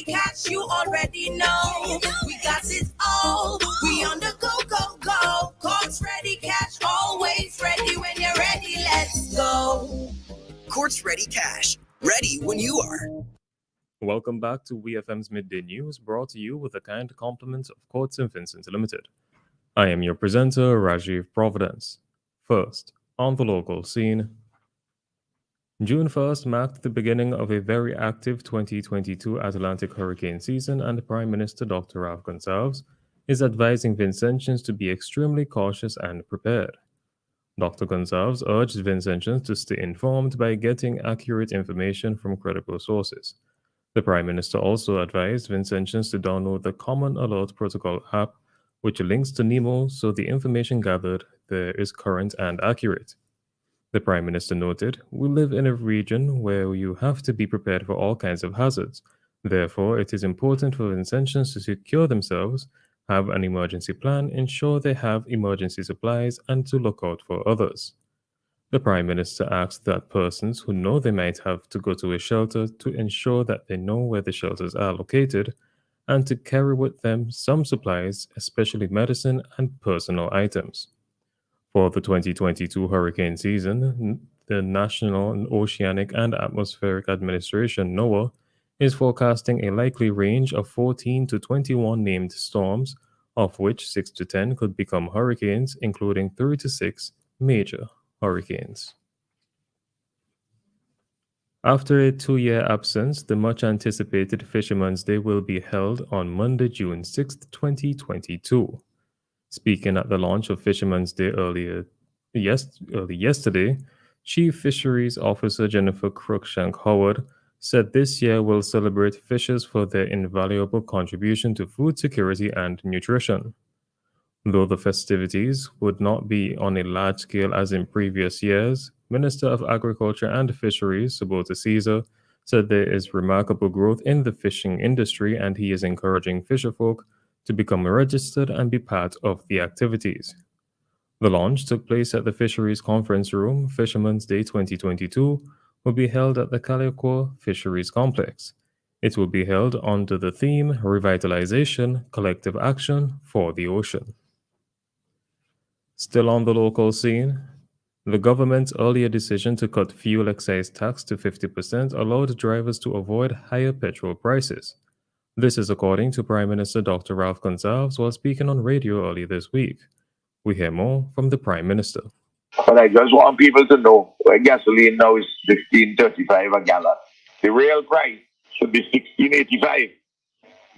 Catch you already know. We got it all. We on the go, go, go. Courts ready, catch always ready. When you're ready, let's go. Courts Ready Cash. Ready when you are. Welcome back to WEFM's Midday News, brought to you with the kind compliments of Courts St. Vincent Limited. I am your presenter, Rajiv Providence. First, on the local scene. June 1st marked the beginning of a very active 2022 Atlantic hurricane season, and Prime Minister Dr. Ralph Gonsalves is advising Vincentians to be extremely cautious and prepared. Dr. Gonsalves urged Vincentians to stay informed by getting accurate information from credible sources. The Prime Minister also advised Vincentians to download the Common Alert Protocol app, which links to NEMO so the information gathered there is current and accurate. The Prime Minister noted, "We live in a region where you have to be prepared for all kinds of hazards. Therefore, it is important for Vincentians to secure themselves, have an emergency plan, ensure they have emergency supplies, and to look out for others." The Prime Minister asked that persons who know they might have to go to a shelter to ensure that they know where the shelters are located and to carry with them some supplies, especially medicine and personal items. For the 2022 hurricane season, the National Oceanic and Atmospheric Administration, NOAA, is forecasting a likely range of 14 to 21 named storms, of which 6 to 10 could become hurricanes, including 3 to 6 major hurricanes. After a 2-year absence, the much anticipated Fisherman's Day will be held on Monday, June 6, 2022. Speaking at the launch of Fisherman's Day early yesterday, Chief Fisheries Officer Jennifer Cruikshank Howard said this year will celebrate fishers for their invaluable contribution to food security and nutrition. Though the festivities would not be on a large scale as in previous years, Minister of Agriculture and Fisheries, Subota Caesar, said there is remarkable growth in the fishing industry and he is encouraging fisherfolk to become registered and be part of the activities. The launch took place at the Fisheries Conference Room. Fisherman's Day 2022 will be held at the Calico Fisheries Complex. It will be held under the theme Revitalization, Collective Action for the Ocean. Still on the local scene, the government's earlier decision to cut fuel excise tax to 50% allowed drivers to avoid higher petrol prices. This is according to Prime Minister Dr. Ralph Gonsalves while speaking on radio earlier this week. We hear more from the Prime Minister. But I just want people to know gasoline now is $16.35 a gallon. The real price should be $16.85.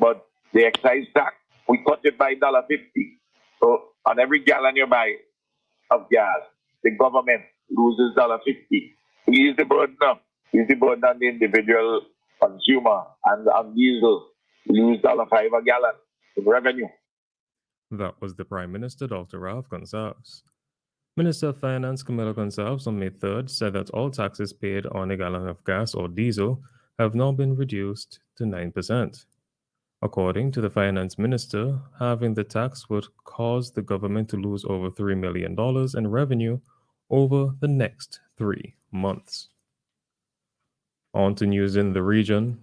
But the excise tax, we cut it by $1.50. So on every gallon you buy of gas, the government loses $1.50. Ease the burden up. Ease the burden on the individual consumer and on diesel. Lose $5 a gallon in revenue. That was the Prime Minister, Dr. Ralph Gonsalves. Minister of Finance Camilla Gonsalves on May 3rd said that all taxes paid on a gallon of gas or diesel have now been reduced to 9%. According to the Finance Minister, having the tax would cause the government to lose over $3 million in revenue over the next 3 months. On to news in the region.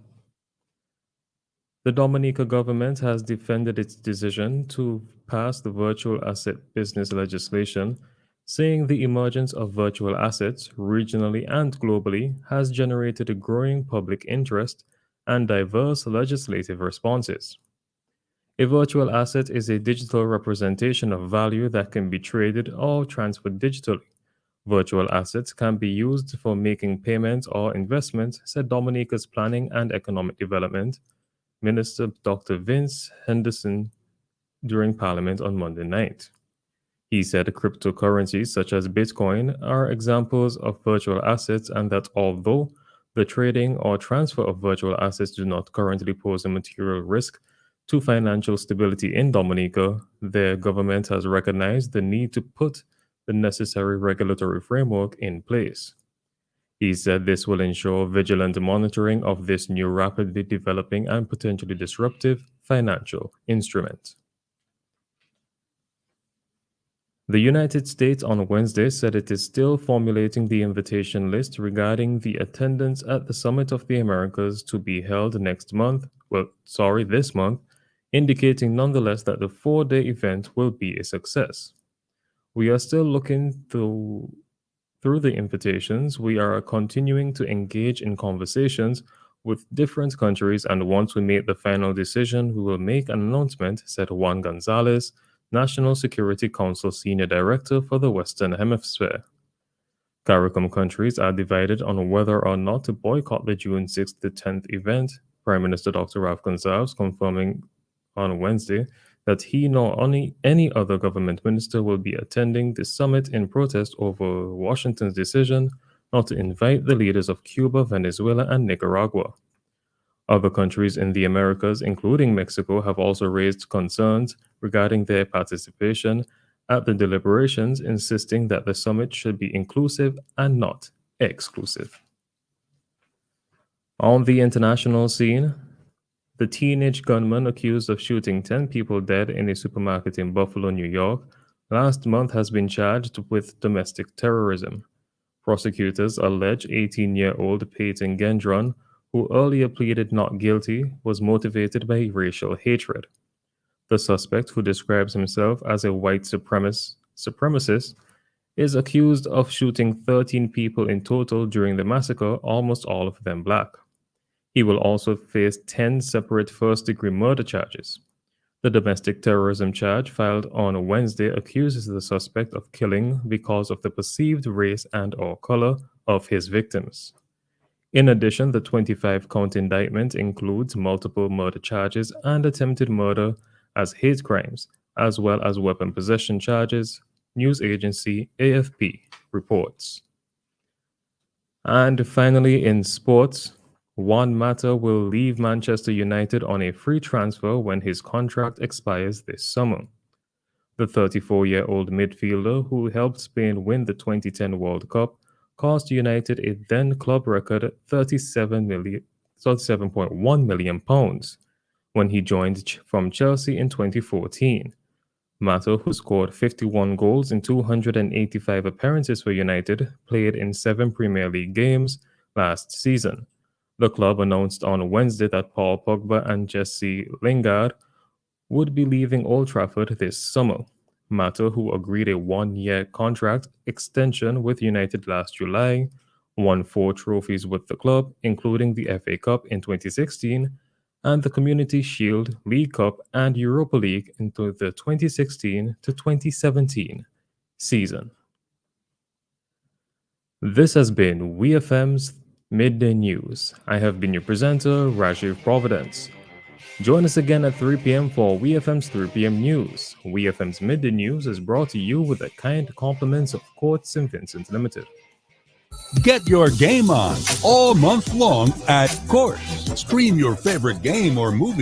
The Dominica government has defended its decision to pass the virtual asset business legislation, saying the emergence of virtual assets regionally and globally has generated a growing public interest and diverse legislative responses. A virtual asset is a digital representation of value that can be traded or transferred digitally. Virtual assets can be used for making payments or investments, said Dominica's Planning and Economic Development Minister Dr. Vince Henderson during Parliament on Monday night. He said cryptocurrencies such as Bitcoin are examples of virtual assets and that although the trading or transfer of virtual assets do not currently pose a material risk to financial stability in Dominica, their government has recognized the need to put the necessary regulatory framework in place. He said this will ensure vigilant monitoring of this new rapidly developing and potentially disruptive financial instrument. The United States on Wednesday said it is still formulating the invitation list regarding the attendance at the Summit of the Americas to be held this month, indicating nonetheless that the 4-day event will be a success. We are still looking through the invitations. We are continuing to engage in conversations with different countries, and once we make the final decision, we will make an announcement, said Juan Gonzalez, National Security Council Senior Director for the Western Hemisphere. CARICOM countries are divided on whether or not to boycott the June 6th to 10th event, Prime Minister Dr. Rav Gonsalves confirming on Wednesday that he nor any other government minister will be attending the summit in protest over Washington's decision not to invite the leaders of Cuba, Venezuela, and Nicaragua. Other countries in the Americas, including Mexico, have also raised concerns regarding their participation at the deliberations, insisting that the summit should be inclusive and not exclusive. On the international scene, the teenage gunman accused of shooting 10 people dead in a supermarket in Buffalo, New York, last month has been charged with domestic terrorism. Prosecutors allege 18-year-old Peyton Gendron, who earlier pleaded not guilty, was motivated by racial hatred. The suspect, who describes himself as a white supremacist, is accused of shooting 13 people in total during the massacre, almost all of them black. He will also face 10 separate first-degree murder charges. The domestic terrorism charge filed on Wednesday accuses the suspect of killing because of the perceived race and/or color of his victims. In addition, the 25-count indictment includes multiple murder charges and attempted murder as hate crimes, as well as weapon possession charges, news agency AFP reports. And finally, in sports, Juan Mata will leave Manchester United on a free transfer when his contract expires this summer. The 34-year-old midfielder, who helped Spain win the 2010 World Cup, cost United a then club record £37.1 million when he joined from Chelsea in 2014. Mata, who scored 51 goals in 285 appearances for United, played in 7 Premier League games last season. The club announced on Wednesday that Paul Pogba and Jesse Lingard would be leaving Old Trafford this summer. Mata, who agreed a 1-year contract extension with United last July, won 4 trophies with the club, including the FA Cup in 2016 and the Community Shield, League Cup, and Europa League into the 2016 to 2017 season. This has been WEFM's Midday News. I have been your presenter, Rajiv Providence. Join us again at 3 p.m. for WEFM's 3 p.m. News. WEFM's Midday News is brought to you with the kind compliments of Court St. Vincent Limited. Get your game on all month long at Court. Stream your favorite game or movie